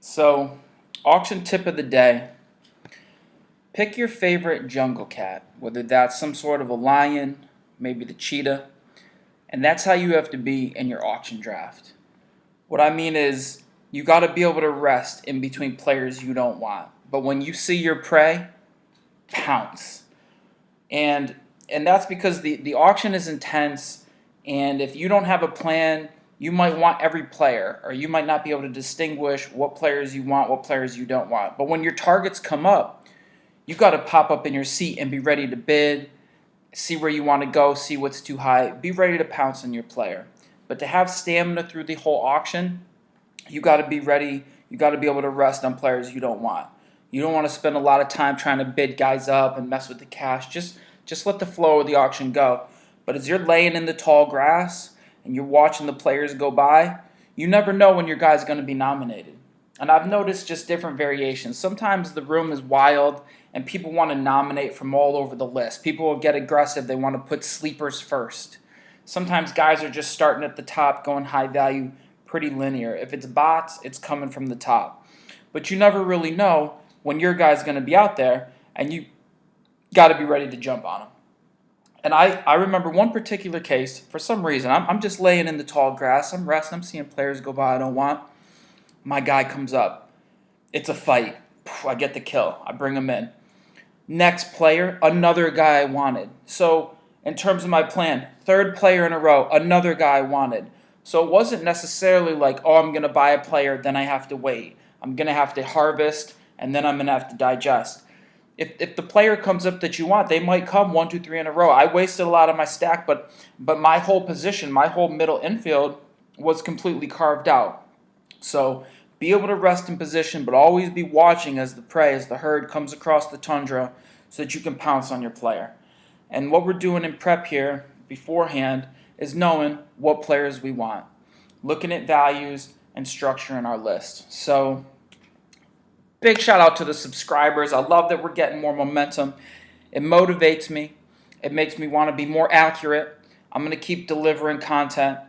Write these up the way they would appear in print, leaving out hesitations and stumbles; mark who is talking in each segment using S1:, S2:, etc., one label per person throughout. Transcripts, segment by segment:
S1: So, auction tip of the day. Pick your favorite jungle cat, whether that's some sort of a lion, maybe the cheetah, and that's how you have to be in your auction draft. What I mean is, you got to be able to rest in between players you don't want. But when you see your prey, pounce. And and that's because the auction is intense, and if you don't have a plan, you might want every player, or you might not be able to distinguish what players you want, what players you don't want. But when your targets come up, you got to pop up in your seat and be ready to bid, see where you want to go, see what's too high, be ready to pounce on your player. But to have stamina through the whole auction, you got to be ready. You got to be able to rest on players you don't want. You don't want to spend a lot of time trying to bid guys up and mess with the cash. Just let the flow of the auction go. But as you're laying in the tall grass and you're watching the players go by, you never know when your guy's going to be nominated. And I've noticed just different variations. Sometimes the room is wild and people want to nominate from all over the list. People will get aggressive. They want to put sleepers first. Sometimes guys are just starting at the top, going high value, pretty linear. If it's bots, it's coming from the top. But you never really know when your guy's going to be out there, and you got to be ready to jump on him. And I remember one particular case, for some reason, I'm just laying in the tall grass, I'm resting, I'm seeing players go by I don't want. My guy comes up. It's a fight. I get the kill. I bring him in. Next player, another guy I wanted. So in terms of my plan, third player in a row, another guy I wanted. So it wasn't necessarily like, oh, I'm going to buy a player, then I have to wait. I'm going to have to harvest, and then I'm going to have to digest. If the player comes up that you want, they might come 1, 2, 3 in a row. I wasted a lot of my stack, but my whole position, my whole middle infield was completely carved out. So be able to rest in position, but always be watching as the prey, as the herd comes across the tundra so that you can pounce on your player. And what we're doing in prep here beforehand is knowing what players we want, looking at values and structure in our list. So big shout out to the subscribers. I love that we're getting more momentum. It motivates me. It makes me want to be more accurate. I'm going to keep delivering content.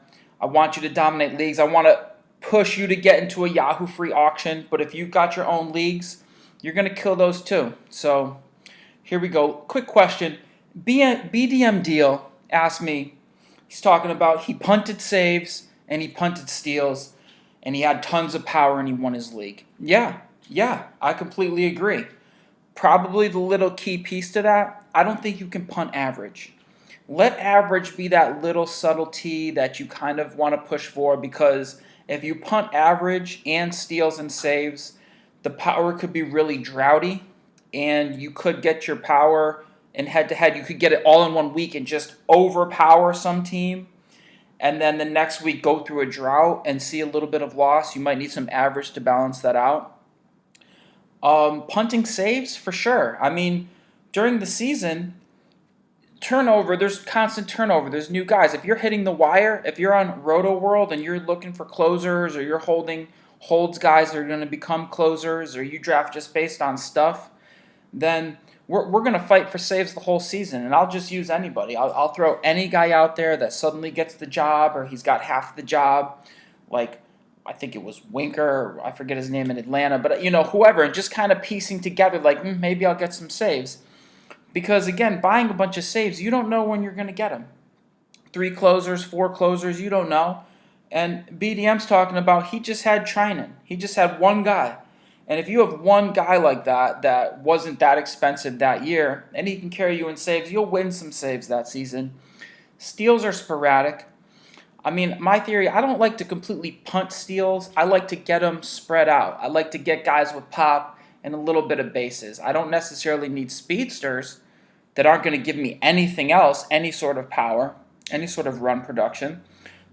S1: I want you to dominate leagues. I want to push you to get into a Yahoo free auction. But if you've got your own leagues, you're going to kill those too. So here we go. Quick question. BDM Deal asked me, he's talking about he punted saves and he punted steals and he had tons of power and he won his league. Yeah, I completely agree. Probably the little key piece to that, I don't think you can punt average. Let average be that little subtlety that you kind of want to push for, because if you punt average and steals and saves, the power could be really droughty and you could get your power in head-to-head. You could get it all in 1 week and just overpower some team, and then the next week go through a drought and see a little bit of loss. You might need some average to balance that out. Punting saves, for sure. I mean, during the season, turnover, there's constant turnover. There's new guys. If you're hitting the wire, if you're on Roto World and you're looking for closers, or you're holding holds guys that are going to become closers, or you draft just based on stuff, then we're going to fight for saves the whole season. And I'll just use anybody. I'll throw any guy out there that suddenly gets the job, or he's got half the job, like I think it was Winker, or I forget his name in Atlanta, but whoever, and just kind of piecing together like maybe I'll get some saves. Because again, buying a bunch of saves, you don't know when you're going to get them. 3 closers, 4 closers, you don't know. And BDM's talking about he just had Trinan. He just had one guy. And if you have one guy like that wasn't that expensive that year, and he can carry you in saves, you'll win some saves that season. Steals are sporadic. I mean, my theory, I don't like to completely punt steals. I like to get them spread out. I like to get guys with pop and a little bit of bases. I don't necessarily need speedsters that aren't going to give me anything else, any sort of power, any sort of run production.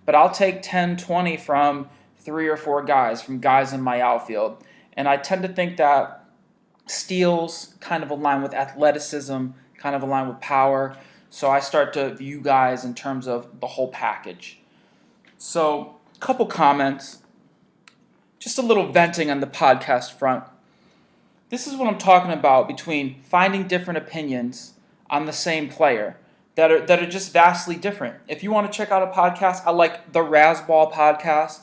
S1: But I'll take 10, 20 from 3 or 4 guys, from guys in my outfield. And I tend to think that steals kind of align with athleticism, kind of align with power. So I start to view guys in terms of the whole package. So a couple comments, just a little venting on the podcast front. This is what I'm talking about between finding different opinions on the same player that are just vastly different. If you want to check out a podcast, I like the Razzball podcast.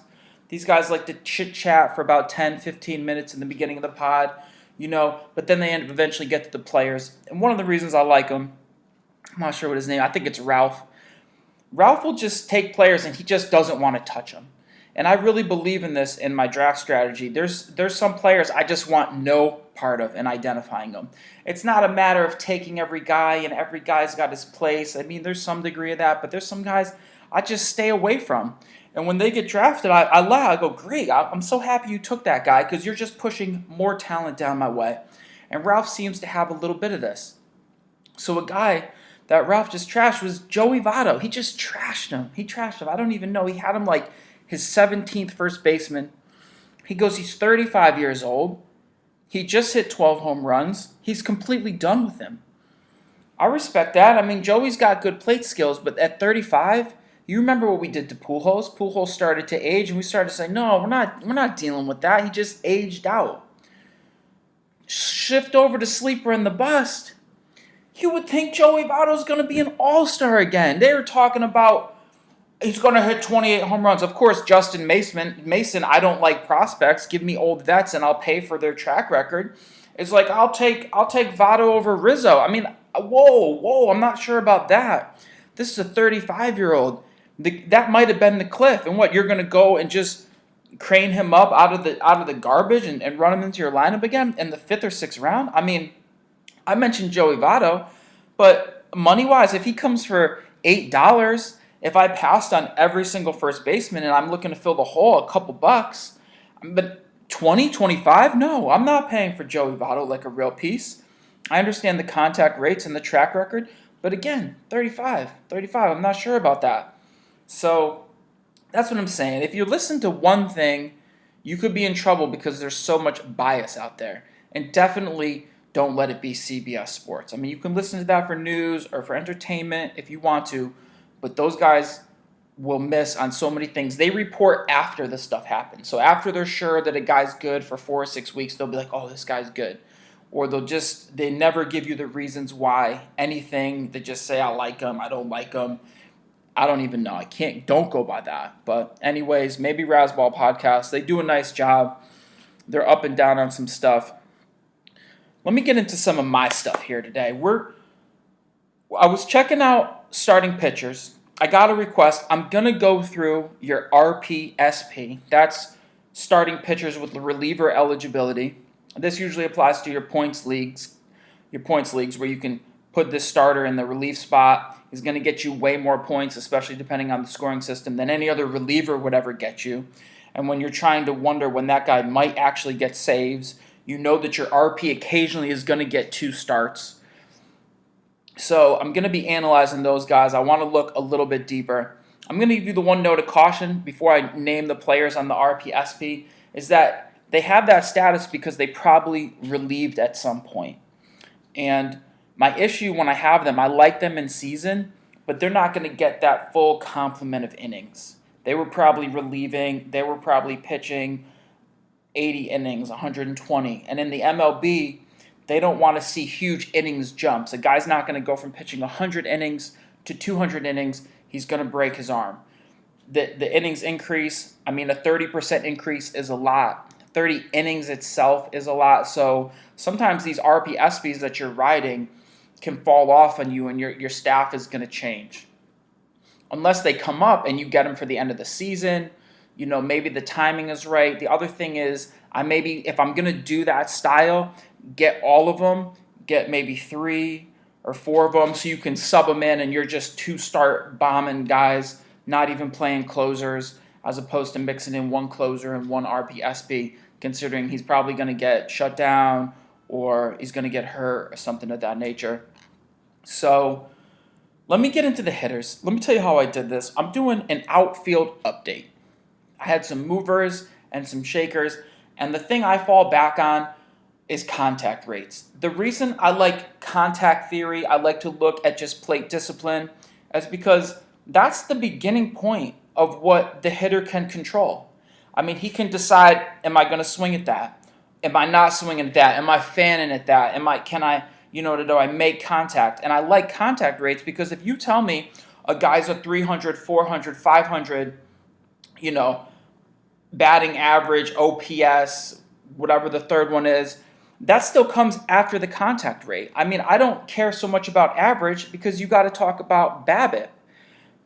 S1: These guys like to chit-chat for about 10, 15 minutes in the beginning of the pod, but then they eventually get to the players. And one of the reasons I like him, I'm not sure what his name, I think it's Ralph. Ralph will just take players and he just doesn't want to touch them. And I really believe in this in my draft strategy. There's some players I just want no part of in identifying them. It's not a matter of taking every guy and every guy's got his place. I mean, there's some degree of that, but there's some guys I just stay away from. And when they get drafted, I laugh. I go, great, I'm so happy you took that guy because you're just pushing more talent down my way. And Ralph seems to have a little bit of this. So a guy that Ralph just trashed was Joey Votto. He just trashed him. I don't even know. He had him like his 17th first baseman. He goes, he's 35 years old. He just hit 12 home runs. He's completely done with him. I respect that. I mean, Joey's got good plate skills, but at 35, you remember what we did to Pujols? Pujols started to age, and we started to say, no, we're not dealing with that. He just aged out. Shift over to sleeper and the bust. You would think Joey Votto's going to be an all-star again. They were talking about he's going to hit 28 home runs. Of course, Justin Mason, I don't like prospects. Give me old vets, and I'll pay for their track record. It's like, I'll take Votto over Rizzo. I mean, whoa, I'm not sure about that. This is a 35-year-old. That might have been the cliff. And what, you're going to go and just crane him up out of the garbage and run him into your lineup again in the 5th or 6th round? I mean, I mentioned Joey Votto, but money-wise, if he comes for $8, if I passed on every single first baseman and I'm looking to fill the hole, a couple bucks, but 20, 25? No, I'm not paying for Joey Votto like a real piece. I understand the contact rates and the track record, but again, 35, I'm not sure about that. So that's what I'm saying. If you listen to one thing, you could be in trouble because there's so much bias out there. And definitely don't let it be CBS Sports. I mean, you can listen to that for news or for entertainment if you want to, but those guys will miss on so many things. They report after the stuff happens. So after they're sure that a guy's good for 4 or 6 weeks, they'll be like, oh, this guy's good. Or they never give you the reasons why anything. They just say, I like him, I don't like him. I don't even know. Don't go by that. But anyways, maybe Razzball Podcast, they do a nice job. They're up and down on some stuff. Let me get into some of my stuff here today. I was checking out starting pitchers. I got a request. I'm going to go through your RPSP. That's starting pitchers with reliever eligibility. This usually applies to your points leagues where you can put this starter in the relief spot. He's going to get you way more points, especially depending on the scoring system, than any other reliever would ever get you. And when you're trying to wonder when that guy might actually get saves, you know that your RP occasionally is going to get 2 starts. So I'm going to be analyzing those guys. I want to look a little bit deeper. I'm going to give you the one note of caution before I name the players on the RPSP, is that they have that status because they probably relieved at some point. And my issue when I have them, I like them in season, but they're not going to get that full complement of innings. They were probably relieving. They were probably pitching 80 innings, 120. And in the MLB, they don't want to see huge innings jumps. A guy's not going to go from pitching 100 innings to 200 innings. He's going to break his arm. The innings increase, I mean, a 30% increase is a lot. 30 innings itself is a lot. So sometimes these RPSPs that you're riding can fall off on you and your staff is going to change. Unless they come up and you get them for the end of the season, maybe the timing is right. The other thing is, if I'm going to do that style, get all of them, get maybe 3 or 4 of them so you can sub them in and you're just 2-start bombing guys, not even playing closers, as opposed to mixing in 1 closer and 1 RPSP, considering he's probably going to get shut down or he's going to get hurt or something of that nature. So let me get into the hitters. Let me tell you how I did this. I'm doing an outfield update. I had some movers and some shakers, and the thing I fall back on is contact rates. The reason I like contact theory, I like to look at just plate discipline, is because that's the beginning point of what the hitter can control. I mean, he can decide, am I going to swing at that? Am I not swinging at that? Am I fanning at that? Do I make contact? And I like contact rates because if you tell me a guy's a 300, 400, 500, batting average, OPS, whatever the third one is, that still comes after the contact rate. I mean, I don't care so much about average because you got to talk about BABIP.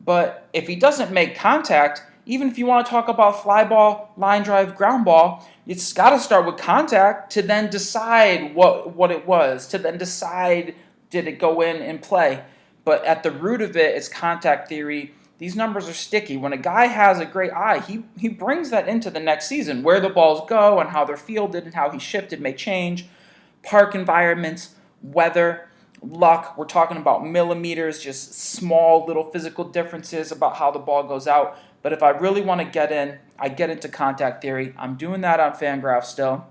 S1: But if he doesn't make contact, even if you want to talk about fly ball, line drive, ground ball, it's got to start with contact to then decide what it was, to then decide did it go in and play. But at the root of it is contact theory. These numbers are sticky. When a guy has a great eye, he brings that into the next season. Where the balls go and how they're fielded and how he shifted may change. Park environments, weather, luck. We're talking about millimeters, just small little physical differences about how the ball goes out. But if I really want to get in, I get into contact theory. I'm doing that on Fangraph still.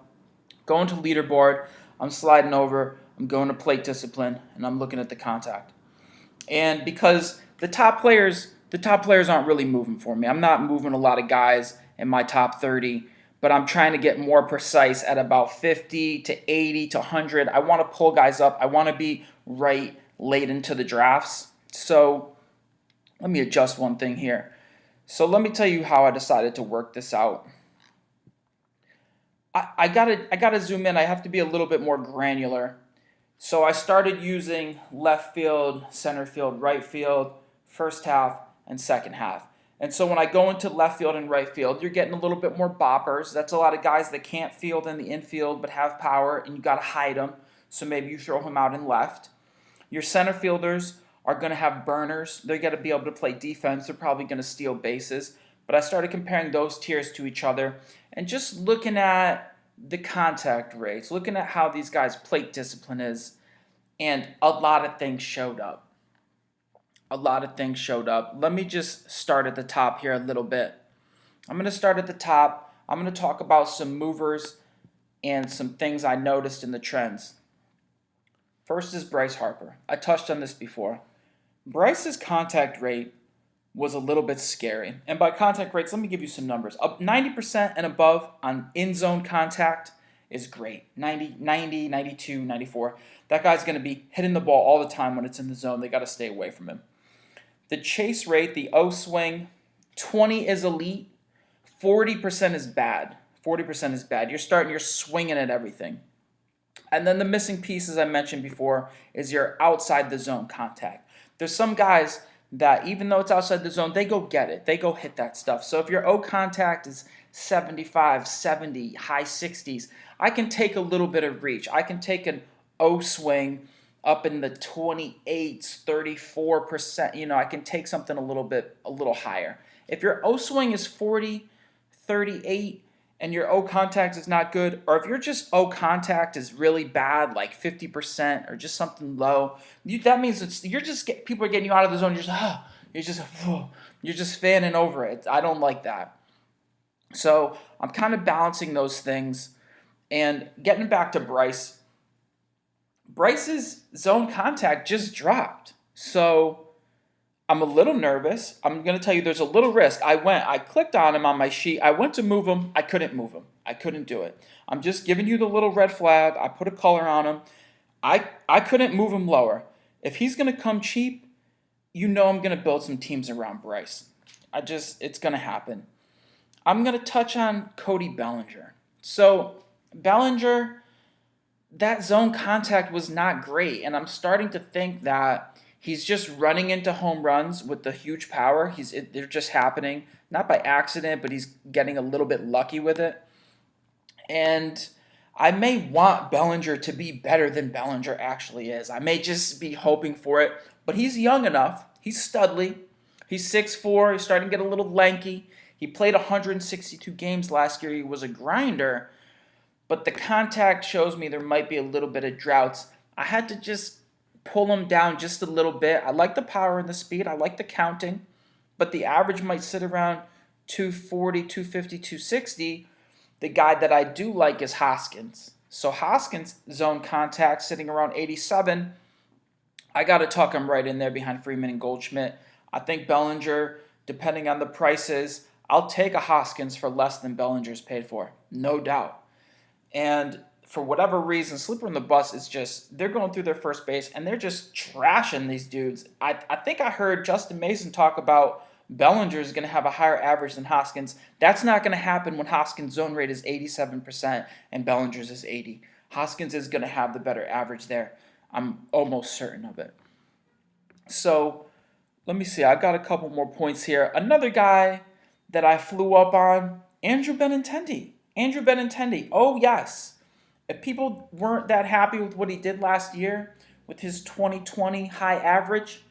S1: Going to leaderboard, I'm sliding over, I'm going to plate discipline, and I'm looking at the contact. And because the top players aren't really moving for me. I'm not moving a lot of guys in my top 30, but I'm trying to get more precise at about 50 to 80 to 100. I want to pull guys up. I want to be right late into the drafts. So let me adjust one thing here. So let me tell you how I decided to work this out. I gotta zoom in. I have to be a little bit more granular. So I started using left field, center field, right field, first half, and second half. And so when I go into left field and right field, you're getting a little bit more boppers. That's a lot of guys that can't field in the infield but have power, and you got to hide them. So maybe you throw him out in left. Your center fielders are going to have burners. They're going to be able to play defense. They're probably going to steal bases. But I started comparing those tiers to each other and just looking at the contact rates, looking at how these guys' plate discipline is, and a lot of things showed up. Let me just start at the top here a little bit. I'm going to start at the top. I'm going to talk about some movers and some things I noticed in the trends. First is Bryce Harper. I touched on this before. Bryce's contact rate was a little bit scary. And by contact rates, let me give you some numbers. Up 90% and above on in-zone contact is great. 90, 92, 94. That guy's going to be hitting the ball all the time when it's in the zone. They got to stay away from him. The chase rate, the O swing, 20 is elite, 40% is bad. 40% is bad. You're swinging at everything. And then the missing piece, as I mentioned before, is your outside the zone contact. There's some guys that even though it's outside the zone, they go get it. They go hit that stuff. So if your O contact is 75, 70, high 60s, I can take a little bit of reach. I can take an O swing up in the 28s, 34%. I can take something a little higher. If your O swing is 40, 38, and your O contact is not good, or if your just O contact is really bad, like 50% or just something low, that means people are getting you out of the zone. You're just fanning over it. I don't like that. So I'm kind of balancing those things and getting back to Bryce. Bryce's zone contact just dropped. So I'm a little nervous. I'm going to tell you there's a little risk. I clicked on him on my sheet. I went to move him. I couldn't move him. I couldn't do it. I'm just giving you the little red flag. I put a color on him. I couldn't move him lower. If he's going to come cheap, I'm going to build some teams around Bryce. It's going to happen. I'm going to touch on Cody Bellinger. So Bellinger, that zone contact was not great, and I'm starting to think that he's just running into home runs with the huge power. They're just happening, not by accident, but he's getting a little bit lucky with it. And I may want Bellinger to be better than Bellinger actually is. I may just be hoping for it, but he's young enough. He's studly. He's 6'4". He's starting to get a little lanky. He played 162 games last year. He was a grinder, but the contact shows me there might be a little bit of droughts. I had to just pull him down just a little bit. I like the power and the speed. I like the counting, but the average might sit around 240, 250, 260. The guy that I do like is Hoskins. So Hoskins' zone contact sitting around 87. I got to tuck him right in there behind Freeman and Goldschmidt. I think Bellinger, depending on the prices, I'll take a Hoskins for less than Bellinger's paid for, no doubt. And for whatever reason, Sleeper on the Bus is just, they're going through their first base and they're just trashing these dudes. I think I heard Justin Mason talk about Bellinger is going to have a higher average than Hoskins. That's not going to happen when Hoskins' zone rate is 87% and Bellinger's is 80. Hoskins is going to have the better average there. I'm almost certain of it. So let me see. I got a couple more points here. Another guy that I flew up on, Andrew Benintendi. Andrew Benintendi. Oh, yes. If people weren't that happy with what he did last year with his 2020 high average,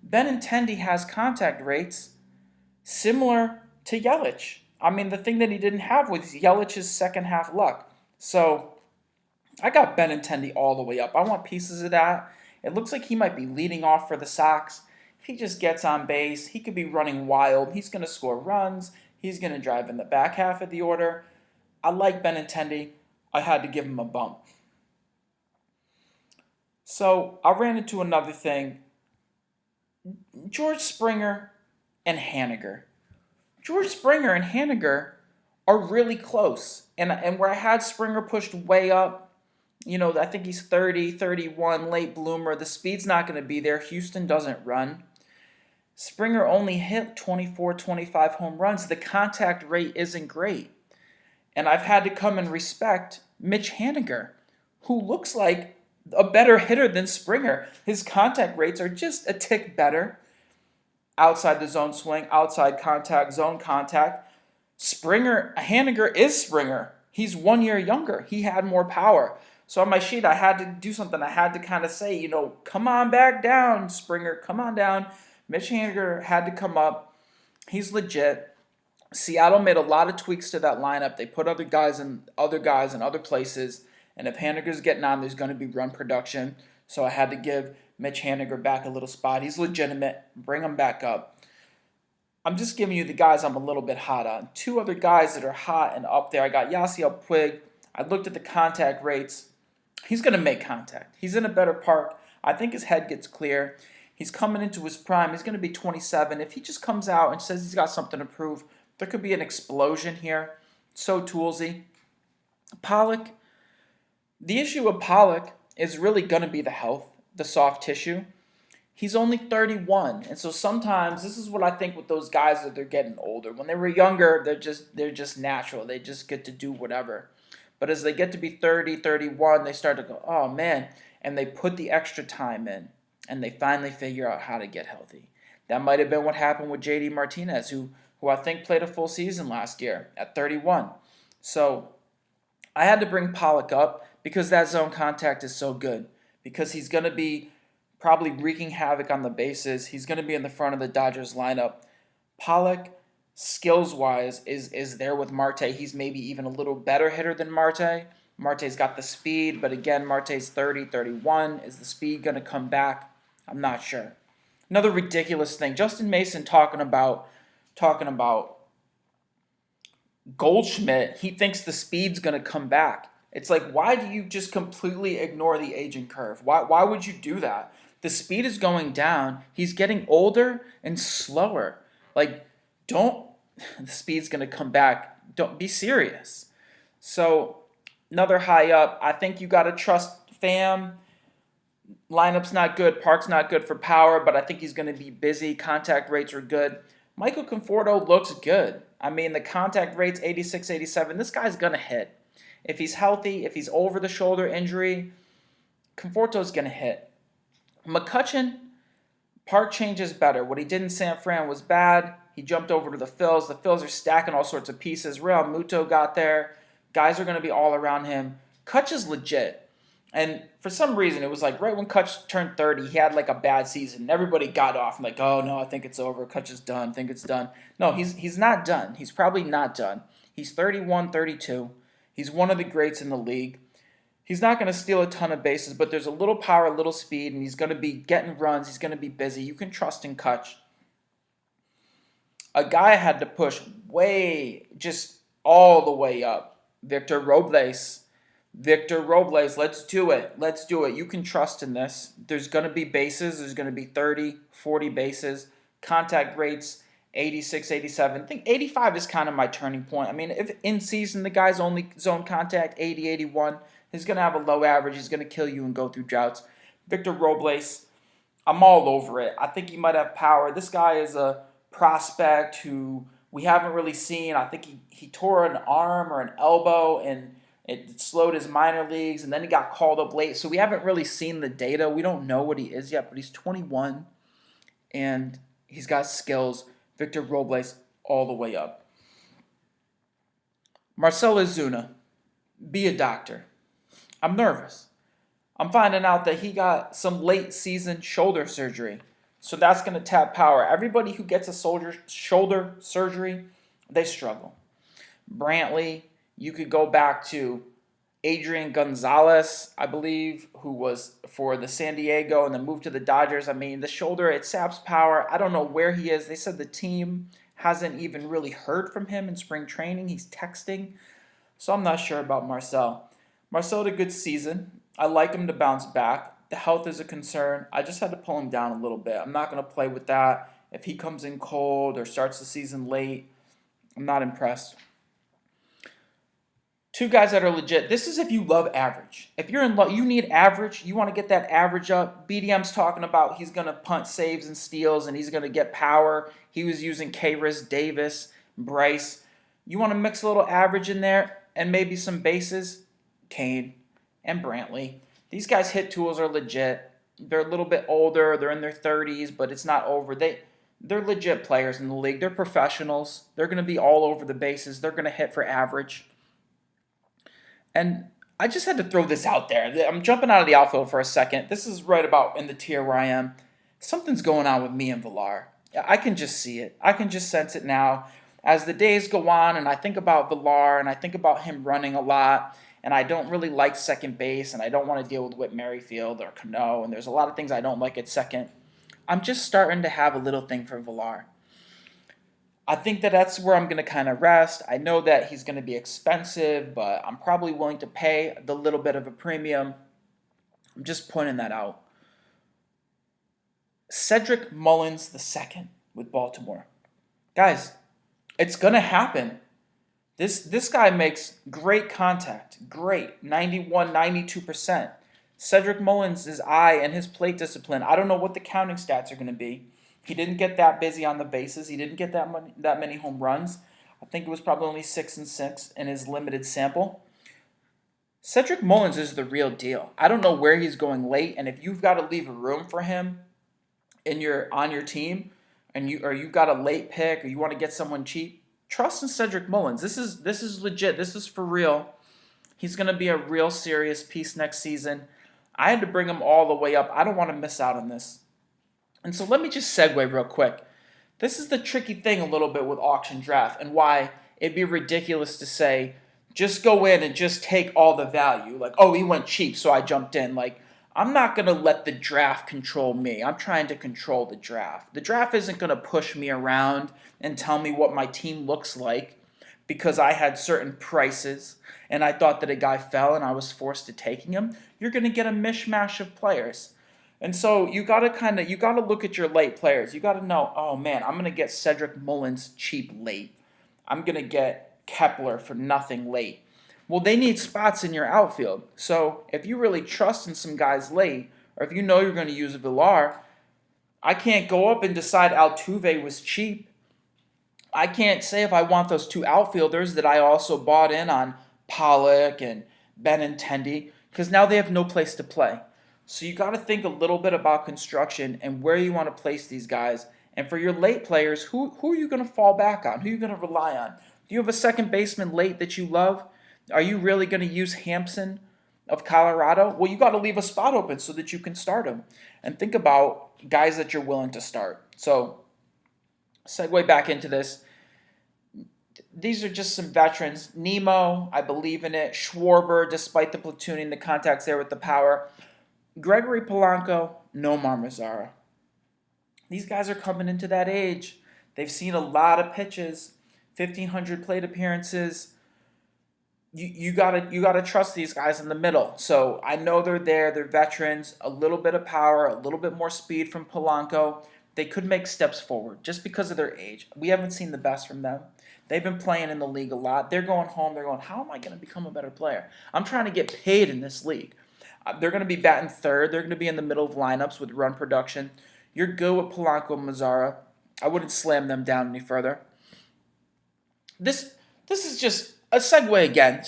S1: Benintendi has contact rates similar to Yelich. I mean, the thing that he didn't have was Yelich's second half luck. So I got Benintendi all the way up. I want pieces of that. It looks like he might be leading off for the Sox. If he just gets on base, he could be running wild. He's going to score runs. He's going to drive in the back half of the order. I like Benintendi. I had to give him a bump. So I ran into another thing. George Springer and Haniger. George Springer and Haniger are really close. And where I had Springer pushed way up, I think he's 30, 31, late bloomer. The speed's not going to be there. Houston doesn't run. Springer only hit 24, 25 home runs. The contact rate isn't great. And I've had to come and respect Mitch Haniger, who looks like a better hitter than Springer. His contact rates are just a tick better. Outside the zone swing, outside contact, zone contact. Haniger is Springer. He's 1 year younger. He had more power. So on my sheet, I had to do something. I had to kind of say, come on back down, Springer. Come on down. Mitch Haniger had to come up. He's legit. Seattle made a lot of tweaks to that lineup. They put other guys in other places. And if Haniger's getting on, there's going to be run production. So I had to give Mitch Haniger back a little spot. He's legitimate. Bring him back up. I'm just giving you the guys I'm a little bit hot on. Two other guys that are hot and up there. I got Yasiel Puig. I looked at the contact rates. He's going to make contact. He's in a better park. I think his head gets clear. He's coming into his prime. He's going to be 27. If he just comes out and says he's got something to prove, there could be an explosion here. So toolsy. Pollock. The issue with Pollock is really going to be the health, the soft tissue. He's only 31, and so sometimes this is what I think with those guys that they're getting older. When they were younger, they're just natural. They just get to do whatever. But as they get to be 30, 31, they start to go, oh man, and they put the extra time in, and they finally figure out how to get healthy. That might have been what happened with JD Martinez, who I think played a full season last year at 31. So I had to bring Pollock up because that zone contact is so good. Because he's going to be probably wreaking havoc on the bases. He's going to be in the front of the Dodgers lineup. Pollock, skills-wise, is there with Marte. He's maybe even a little better hitter than Marte. Marte's got the speed, but again, Marte's 30, 31. Is the speed going to come back? I'm not sure. Another ridiculous thing. Justin Mason talking about Goldschmidt. He thinks the speed's going to come back. It's like, why do you just completely ignore the aging curve? Why would you do that? The speed is going down. He's getting older and slower. Like, the speed's going to come back. Don't be serious. So, another high up. I think you got to trust Pham. Lineup's not good. Park's not good for power, but I think he's going to be busy. Contact rates are good. Michael Conforto looks good. I mean, the contact rate's 86, 87. This guy's going to hit. If he's healthy, if he's over the shoulder injury, Conforto's going to hit. McCutchen, Park changes better. What he did in San Fran was bad. He jumped over to the Phils. The Phils are stacking all sorts of pieces. Real Muto got there. Guys are going to be all around him. Kutch is legit. And for some reason, it was like right when Kutch turned 30, he had like a bad season. Everybody got off. I'm like, oh no, I think it's over. Kutch is done. I think it's done. No, he's not done. He's probably not done. He's 31, 32. He's one of the greats in the league. He's not going to steal a ton of bases, but there's a little power, a little speed, and he's going to be getting runs. He's going to be busy. You can trust in Kutch. A guy I had to push just all the way up. Victor Robles. Let's do it. You can trust in this. There's going to be bases. There's going to be 30, 40 bases. Contact rates, 86, 87. I think 85 is kind of my turning point. I mean, if in season the guy's only zone contact 80, 81, he's going to have a low average. He's going to kill you and go through droughts. Victor Robles, I'm all over it. I think he might have power. This guy is a prospect who we haven't really seen. I think he tore an arm or an elbow and it slowed his minor leagues, and then he got called up late. So we haven't really seen the data. We don't know what he is yet, but he's 21 and he's got skills. Victor Robles all the way up. Marcell Ozuna, be a doctor. I'm nervous. I'm finding out that he got some late season shoulder surgery. So that's going to tap power. Everybody who gets a shoulder surgery, they struggle. Brantley, you could go back to Adrian Gonzalez, I believe, who was for the San Diego and then moved to the Dodgers. I mean, the shoulder, it saps power. I don't know where he is. They said the team hasn't even really heard from him in spring training. He's texting. So I'm not sure about Marcell. Marcell had a good season. I like him to bounce back. The health is a concern. I just had to pull him down a little bit. I'm not going to play with that. If he comes in cold or starts the season late, I'm not impressed. Two guys that are legit. This is if you love average. If you're in love, you need average. You want to get that average up. BDM's talking about he's going to punt saves and steals and he's going to get power. He was using Kairis, Davis, Bryce. You want to mix a little average in there and maybe some bases. Kane and Brantley. These guys' hit tools are legit. They're a little bit older. They're in their 30s, but it's not over. They're legit players in the league. They're professionals. They're going to be all over the bases. They're going to hit for average. And I just had to throw this out there. I'm jumping out of the outfield for a second. This is right about in the tier where I am. Something's going on with me and Villar. I can just see it. I can just sense it now. As the days go on and I think about Villar and I think about him running a lot, and I don't really like second base, and I don't want to deal with Whit Merrifield or Cano, and there's a lot of things I don't like at second. I'm just starting to have a little thing for Villar. I think that's where I'm going to kind of rest. I know that he's going to be expensive, but I'm probably willing to pay the little bit of a premium. I'm just pointing that out. Cedric Mullins II with Baltimore. Guys, it's going to happen. This guy makes great contact. Great. 91, 92%. Cedric Mullins' eye and his plate discipline. I don't know what the counting stats are going to be. He didn't get that busy on the bases. He didn't get that many home runs. I think it was probably only 6 and 6 in his limited sample. Cedric Mullins is the real deal. I don't know where he's going late, and if you've got to leave a room for him on your team, and you've got a late pick, or you want to get someone cheap, trust in Cedric Mullins. This is legit. This is for real. He's going to be a real serious piece next season. I had to bring him all the way up. I don't want to miss out on this. And so let me just segue real quick. This is the tricky thing a little bit with auction draft and why it'd be ridiculous to say, just go in and just take all the value. Like, oh, he went cheap, so I jumped in. Like, I'm not going to let the draft control me. I'm trying to control the draft. The draft isn't going to push me around and tell me what my team looks like because I had certain prices and I thought that a guy fell and I was forced to taking him. You're going to get a mishmash of players. And so you got to look at your late players. You got to know, oh man, I'm going to get Cedric Mullins cheap late. I'm going to get Kepler for nothing late. Well, they need spots in your outfield. So if you really trust in some guys late, or if you know you're going to use a Villar, I can't go up and decide Altuve was cheap. I can't say if I want those two outfielders that I also bought in on Pollock and Benintendi, because now they have no place to play. So you got to think a little bit about construction and where you want to place these guys. And for your late players, who are you going to fall back on? Who are you going to rely on? Do you have a second baseman late that you love? Are you really going to use Hampson of Colorado? Well, you got to leave a spot open so that you can start him. And think about guys that you're willing to start. So segue back into this. These are just some veterans. Nemo, I believe in it. Schwarber, despite the platooning, the contacts there with the power. Gregory Polanco, Nomar Mazara. These guys are coming into that age. They've seen a lot of pitches, 1,500 plate appearances. You gotta trust these guys in the middle. So I know they're there. They're veterans. A little bit of power, a little bit more speed from Polanco. They could make steps forward just because of their age. We haven't seen the best from them. They've been playing in the league a lot. They're going home. They're going, how am I going to become a better player? I'm trying to get paid in this league. They're going to be batting third. They're going to be in the middle of lineups with run production. You're good with Polanco and Mazara. I wouldn't slam them down any further. This is just a segue again.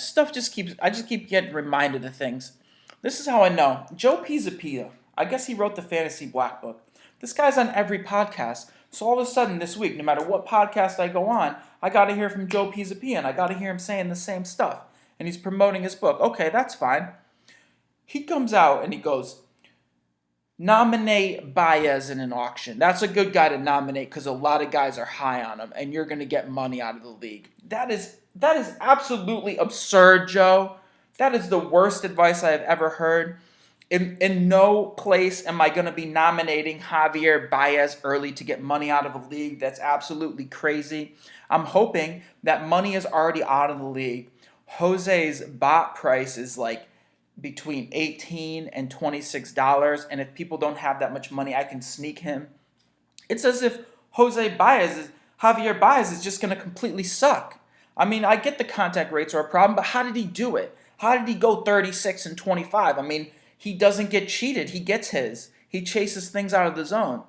S1: I just keep getting reminded of things. This is how I know. Joe Pisapia, I guess he wrote the Fantasy Black Book. This guy's on every podcast. So all of a sudden this week, no matter what podcast I go on, I got to hear from Joe Pisapia, and I got to hear him saying the same stuff. And he's promoting his book. Okay, that's fine. He comes out and he goes, nominate Baez in an auction. That's a good guy to nominate because a lot of guys are high on him, and you're going to get money out of the league. That is absolutely absurd, Joe. That is the worst advice I have ever heard. In no place am I going to be nominating Javier Baez early to get money out of the league. That's absolutely crazy. I'm hoping that money is already out of the league. Jose's bot price is like between $18 and $26, and if people don't have that much money, I can sneak him. It's as if Javier Baez is just going to completely suck. I mean, I get the contact rates are a problem, but how did he do it? How did he go 36 and 25? I mean, he doesn't get cheated. He gets his. He chases things out of the zone.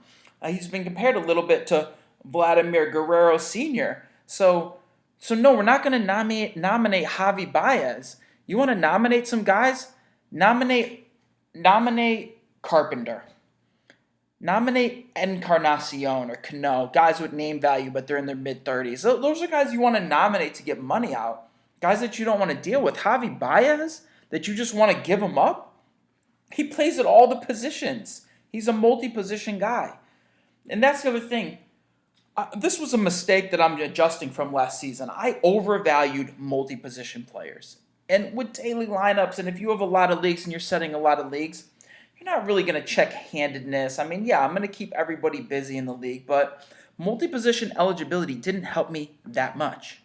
S1: He's been compared a little bit to Vladimir Guerrero Sr. So no, we're not going to nominate Javi Baez. You want to nominate some guys? Nominate Carpenter. Nominate Encarnacion or Cano, guys with name value, but they're in their mid-30s. Those are guys you want to nominate to get money out. Guys that you don't want to deal with. Javi Baez, that you just want to give him up? He plays at all the positions. He's a multi-position guy. And that's the other thing. This was a mistake that I'm adjusting from last season. I overvalued multi-position players. And with daily lineups, and if you have a lot of leagues and you're setting a lot of leagues, you're not really going to check handedness. I mean, yeah, I'm going to keep everybody busy in the league, but multi-position eligibility didn't help me that much.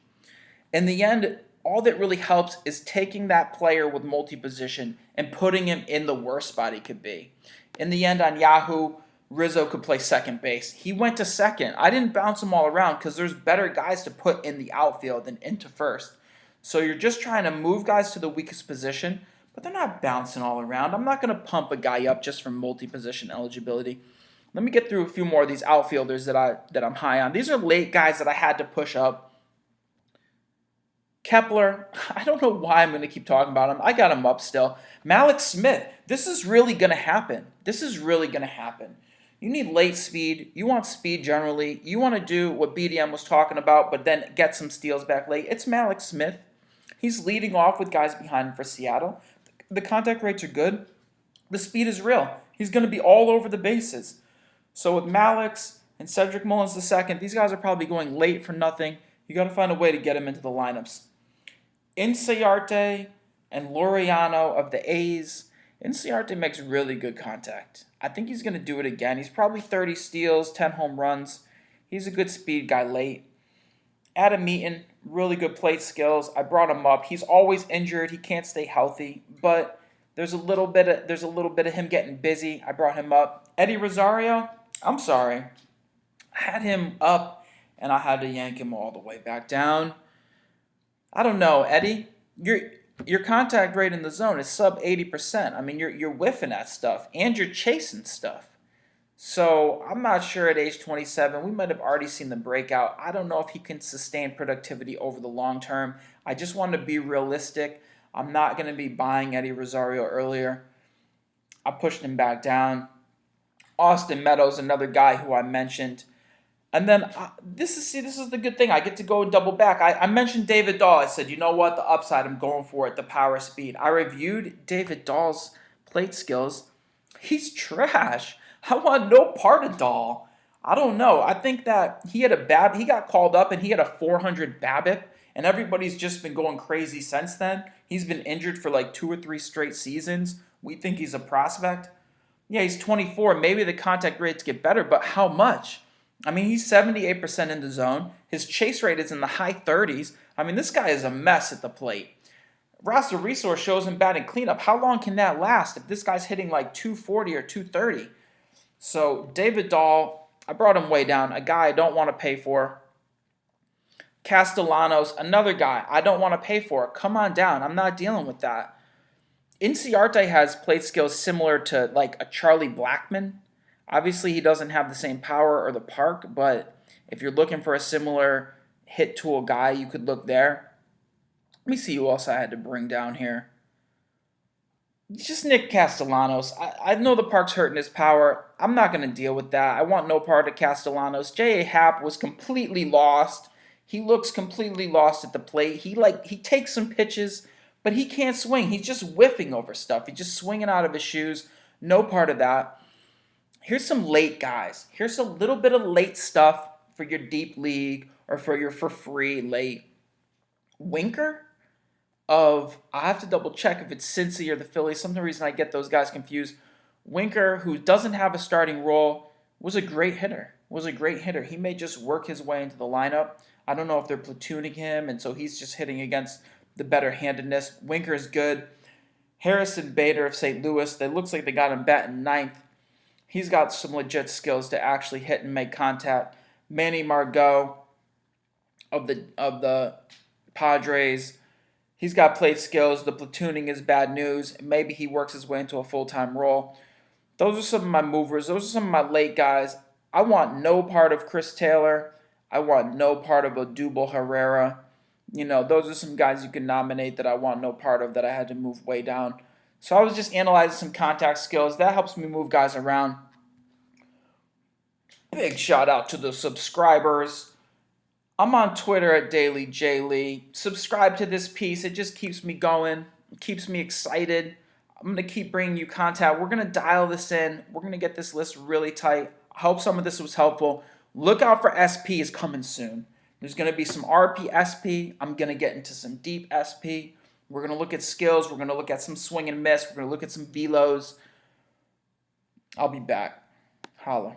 S1: In the end, all that really helps is taking that player with multi-position and putting him in the worst spot he could be. In the end, on Yahoo, Rizzo could play second base. He went to second. I didn't bounce them all around because there's better guys to put in the outfield than into first. So you're just trying to move guys to the weakest position, but they're not bouncing all around. I'm not going to pump a guy up just for multi-position eligibility. Let me get through a few more of these outfielders that I'm high on. These are late guys that I had to push up. Kepler, I don't know why I'm going to keep talking about him. I got him up still. Malik Smith, this is really going to happen. This is really going to happen. You need late speed. You want speed generally. You want to do what BDM was talking about, but then get some steals back late. It's Malik Smith. He's leading off with guys behind him for Seattle. The contact rates are good. The speed is real. He's going to be all over the bases. So with Malix and Cedric Mullins II, these guys are probably going late for nothing. You got to find a way to get him into the lineups. Inciarte and Laureano of the A's. Inciarte makes really good contact. I think he's going to do it again. He's probably 30 steals, 10 home runs. He's a good speed guy late. Adam Eaton, really good plate skills. I brought him up. He's always injured. He can't stay healthy, but there's a little bit of him getting busy. I brought him up. Eddie Rosario, I'm sorry. I had him up, and I had to yank him all the way back down. I don't know, Eddie. Your contact rate in the zone is sub 80%. I mean, you're whiffing at stuff, and you're chasing stuff. So I'm not sure at age 27. We might have already seen the breakout. I don't know if he can sustain productivity over the long term. I just want to be realistic. I'm not going to be buying Eddie Rosario earlier. I pushed him back down. Austin Meadows, another guy who I mentioned. And then this is the good thing. I get to go and double back. I mentioned David Dahl. I said, you know what? The upside, I'm going for it. The power, speed. I reviewed David Dahl's plate skills. He's trash. I want no part of Dahl. I don't know. I think that he got called up and he had a 400 BABIP, and everybody's just been going crazy since then. He's been injured for like 2 or 3 straight seasons. We think he's a prospect. Yeah, he's 24. Maybe the contact rates get better, but how much? I mean, he's 78% in the zone. His chase rate is in the high 30s. I mean, this guy is a mess at the plate. Roster Resource shows him batting cleanup. How long can that last if this guy's hitting like 240 or 230? So David Dahl, I brought him way down. A guy I don't want to pay for. Castellanos, another guy I don't want to pay for. Come on down. I'm not dealing with that. Inciarte has plate skills similar to like a Charlie Blackmon. Obviously, he doesn't have the same power or the park, but If you're looking for a similar hit tool guy, you could look there. Let me see who else I had to bring down here. Just Nick Castellanos. I know the park's hurting his power. I'm not going to deal with that. I want no part of Castellanos. J.A. Happ was completely lost. He looks completely lost at the plate. He takes some pitches, but he can't swing. He's just whiffing over stuff. He's just swinging out of his shoes. No part of that. Here's some late guys. Here's a little bit of late stuff for your deep league or for your for free late. Winker I have to double check if it's Cincy or the Phillies. Some reason I get those guys confused. Winker, who doesn't have a starting role, was a great hitter. He may just work his way into the lineup. I don't know if they're platooning him, and so he's just hitting against the better handedness. Winker is good. Harrison Bader of St. Louis, that looks like they got him batting ninth. He's got some legit skills to actually hit and make contact. Manny Margot of the Padres, he's got plate skills. The platooning is bad news. Maybe he works his way into a full-time role. Those are some of my movers. Those are some of my late guys. I want no part of Chris Taylor. I want no part of Odubel Herrera. Those are some guys you can nominate that I want no part of that I had to move way down. So I was just analyzing some contact skills. That helps me move guys around. Big shout out to the subscribers. I'm on Twitter at DailyJLee. Subscribe to this piece. It just keeps me going. It keeps me excited. I'm going to keep bringing you content. We're going to dial this in. We're going to get this list really tight. I hope some of this was helpful. Look out for SP is coming soon. There's going to be some RP SP. I'm going to get into some deep SP. We're going to look at skills. We're going to look at some swing and miss. We're going to look at some velos. I'll be back. Holla.